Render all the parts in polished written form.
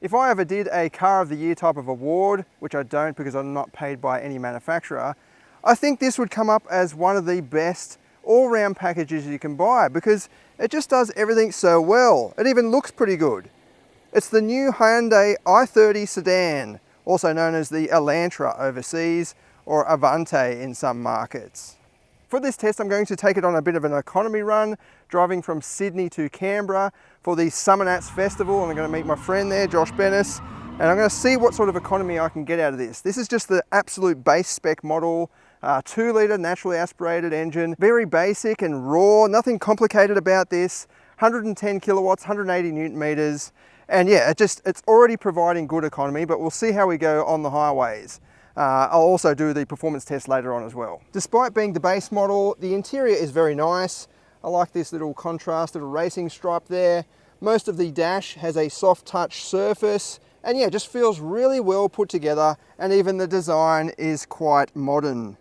If I ever did a Car of the Year type of award, which I don't because I'm not paid by any manufacturer, I think this would come up as one of the best all-round packages you can buy because it just does everything so well. It even looks pretty good. It's the new Hyundai i30 sedan, also known as the Elantra overseas or Avante in some markets. For this test, I'm going to take it on a bit of an economy run, driving from Sydney to Canberra for the Summernats Festival. I'm going to meet my friend there, Josh Bennis, and I'm going to see what sort of economy I can get out of this. This is just the absolute base spec model, 2-litre naturally aspirated engine, very basic and raw, nothing complicated about this, 110 kilowatts, 180 newton meters, and yeah, it's already providing good economy, but we'll see how we go on the highways. I'll also do the performance test later on as well. Despite being the base model, the interior is very nice. I like this little contrast, little racing stripe there. Most of the dash has a soft touch surface, and yeah, just feels really well put together, and even the design is quite modern.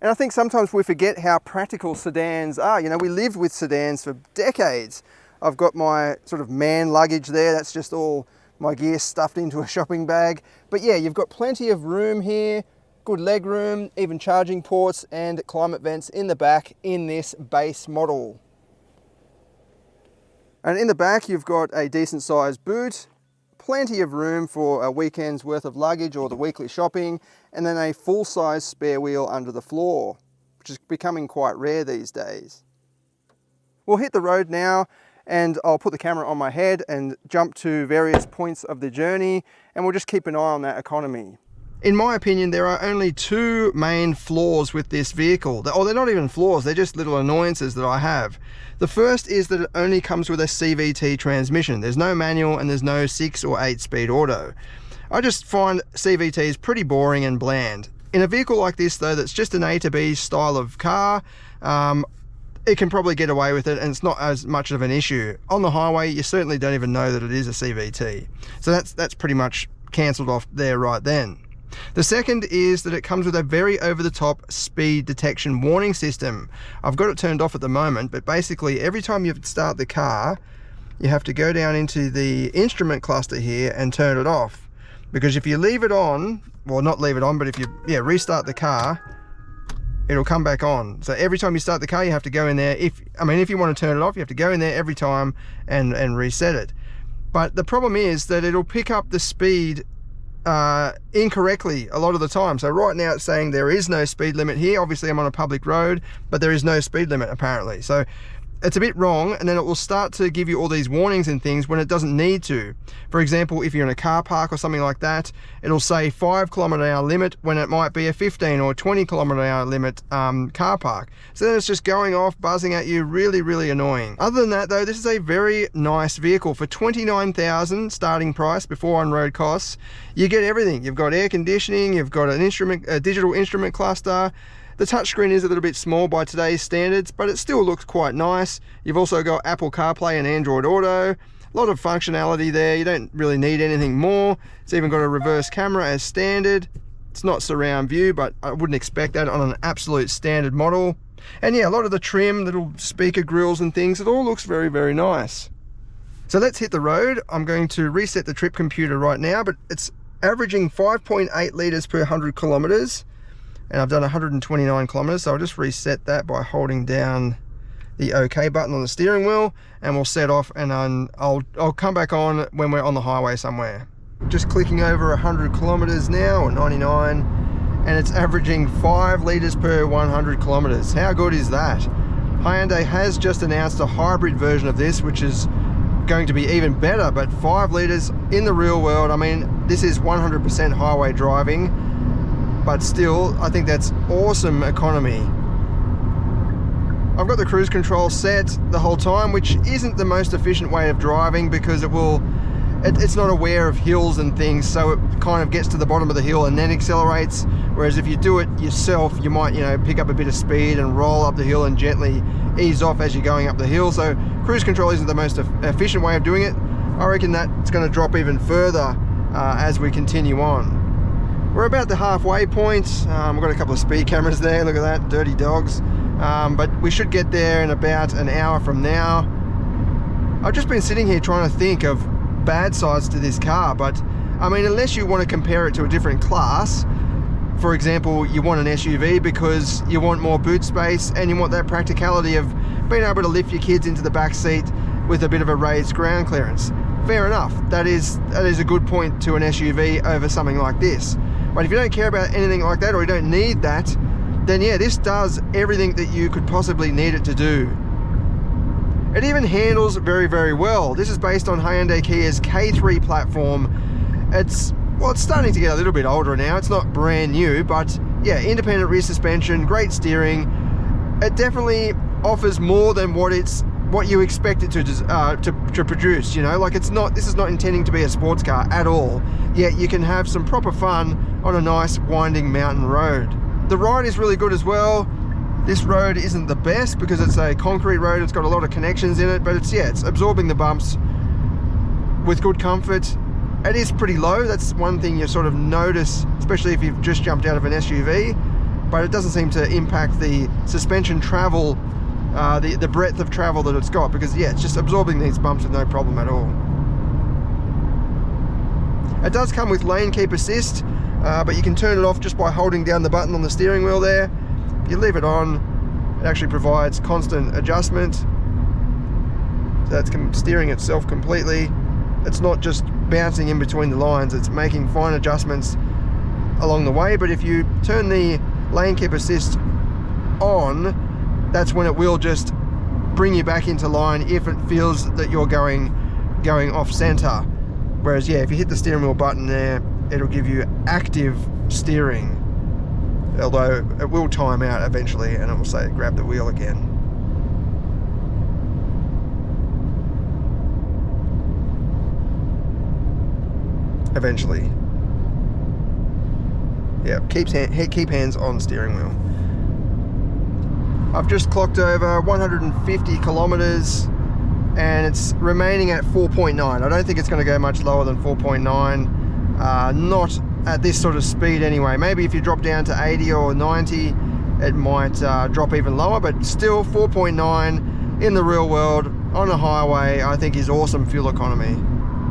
And I think sometimes we forget how practical sedans are. You know, we lived with sedans for decades. I've got my sort of man luggage there, that's just all my gear stuffed into a shopping bag. But yeah, you've got plenty of room here, good leg room, even charging ports and climate vents in the back in this base model. And in the back, you've got a decent sized boot, plenty of room for a weekend's worth of luggage or the weekly shopping, and then a full-size spare wheel under the floor, which is becoming quite rare these days. We'll hit the road now, and I'll put the camera on my head and jump to various points of the journey, and we'll just keep an eye on that economy. In my opinion, there are only two main flaws with this vehicle. Or they're not even flaws, they're just little annoyances that I have. The first is that it only comes with a CVT transmission. There's no manual and there's no 6 or 8 speed auto. I just find CVTs pretty boring and bland. In a vehicle like this though, that's just an A to B style of car, it can probably get away with it and it's not as much of an issue. On the highway, you certainly don't even know that it is a CVT. So that's pretty much cancelled off there right then. The second is that it comes with a very over-the-top speed detection warning system. I've got it turned off at the moment, but basically every time you start the car, you have to go down into the instrument cluster here and turn it off. Because if you leave it on, well, not leave it on, but if you restart the car, it'll come back on. So every time you start the car, you have to go in there. If you want to turn it off, you have to go in there every time and reset it. But the problem is that it'll pick up the speed incorrectly a lot of the time. So right now it's saying there is no speed limit here. Obviously I'm on a public road, but there is no speed limit apparently. So it's a bit wrong, and then it will start to give you all these warnings and things when it doesn't need to. For example, if you're in a car park or something like that, it'll say 5 km/h limit when it might be a 15 or 20 km/h limit car park. So then it's just going off, buzzing at you, really, really annoying. Other than that though, this is a very nice vehicle. For $29,000 starting price before on-road costs, you get everything. You've got air conditioning, you've got a digital instrument cluster. The touchscreen is a little bit small by today's standards, but it still looks quite nice. You've also got Apple CarPlay and Android Auto. A lot of functionality there. You don't really need anything more. It's even got a reverse camera as standard. It's not surround view, but I wouldn't expect that on an absolute standard model. And yeah, a lot of the trim, little speaker grills and things, it all looks very, very nice. So let's hit the road. I'm going to reset the trip computer right now, but it's averaging 5.8 litres per 100 kilometres. And I've done 129 kilometers, so I'll just reset that by holding down the OK button on the steering wheel, and we'll set off, and I'll come back on when we're on the highway somewhere. Just clicking over 100 kilometers now, or 99, and it's averaging 5 litres per 100 kilometers. How good is that? Hyundai has just announced a hybrid version of this, which is going to be even better, but 5 litres in the real world, I mean, this is 100% highway driving. But still, I think that's awesome economy. I've got the cruise control set the whole time, which isn't the most efficient way of driving because it's not aware of hills and things, so it kind of gets to the bottom of the hill and then accelerates. Whereas if you do it yourself, you might, pick up a bit of speed and roll up the hill and gently ease off as you're going up the hill. So cruise control isn't the most efficient way of doing it. I reckon that it's going to drop even further as we continue on. We're about the halfway point. We've got a couple of speed cameras there, look at that, dirty dogs. But we should get there in about an hour from now. I've just been sitting here trying to think of bad sides to this car, but I mean, unless you want to compare it to a different class, for example, you want an SUV because you want more boot space and you want that practicality of being able to lift your kids into the back seat with a bit of a raised ground clearance. Fair enough, that is a good point to an SUV over something like this. But if you don't care about anything like that, or you don't need that, then yeah, this does everything that you could possibly need it to do. It even handles very, very well. This is based on Hyundai Kia's K3 platform. It's starting to get a little bit older now. It's not brand new, but yeah, independent rear suspension, great steering. It definitely offers more than what you expect it to produce. You know, like this is not intending to be a sports car at all. Yet you can have some proper fun on a nice winding mountain road. The ride is really good as well. This road isn't the best because it's a concrete road. It's got a lot of connections in it, but it's absorbing the bumps with good comfort. It is pretty low. That's one thing you sort of notice, especially if you've just jumped out of an SUV, but it doesn't seem to impact the suspension travel, the breadth of travel that it's got, because yeah, it's just absorbing these bumps with no problem at all. It does come with lane keep assist, but you can turn it off just by holding down the button on the steering wheel there. If you leave it on, it actually provides constant adjustment. So that's steering itself completely. It's not just bouncing in between the lines, it's making fine adjustments along the way. But if you turn the lane keep assist on, that's when it will just bring you back into line if it feels that you're going off center. Whereas yeah, if you hit the steering wheel button there, it'll give you active steering, although it will time out eventually and it will say grab the wheel again. Eventually. Yeah, keep hands on steering wheel. I've just clocked over 150 kilometers and it's remaining at 4.9. I don't think it's going to go much lower than 4.9. Not at this sort of speed anyway. Maybe if you drop down to 80 or 90, it might drop even lower, but still 4.9 in the real world on a highway, I think is awesome fuel economy.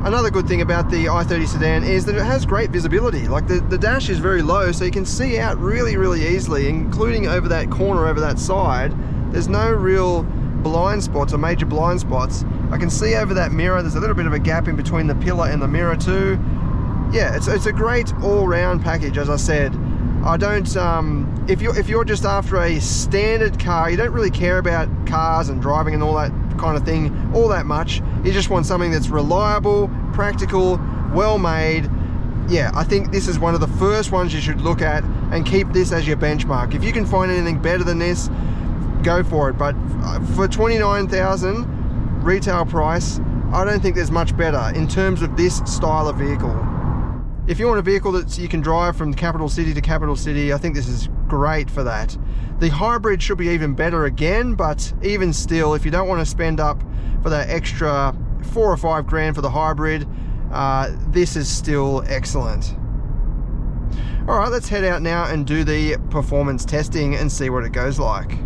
Another good thing about the i30 sedan is that it has great visibility. Like the dash is very low, so you can see out really, really easily, including over that corner, over that side. There's no real blind spots or major blind spots. I can see over that mirror, there's a little bit of a gap in between the pillar and the mirror too. Yeah, it's a great all-round package, as I said. I don't, if you're just after a standard car, you don't really care about cars and driving and all that kind of thing all that much. You just want something that's reliable, practical, well made. Yeah, I think this is one of the first ones you should look at and keep this as your benchmark. If you can find anything better than this, go for it. But for $29,000 retail price, I don't think there's much better in terms of this style of vehicle. If you want a vehicle that you can drive from capital city to capital city, I think this is great for that. The hybrid should be even better again, but even still, if you don't want to spend up for that extra 4 or 5 grand for the hybrid, this is still excellent. All right, let's head out now and do the performance testing and see what it goes like.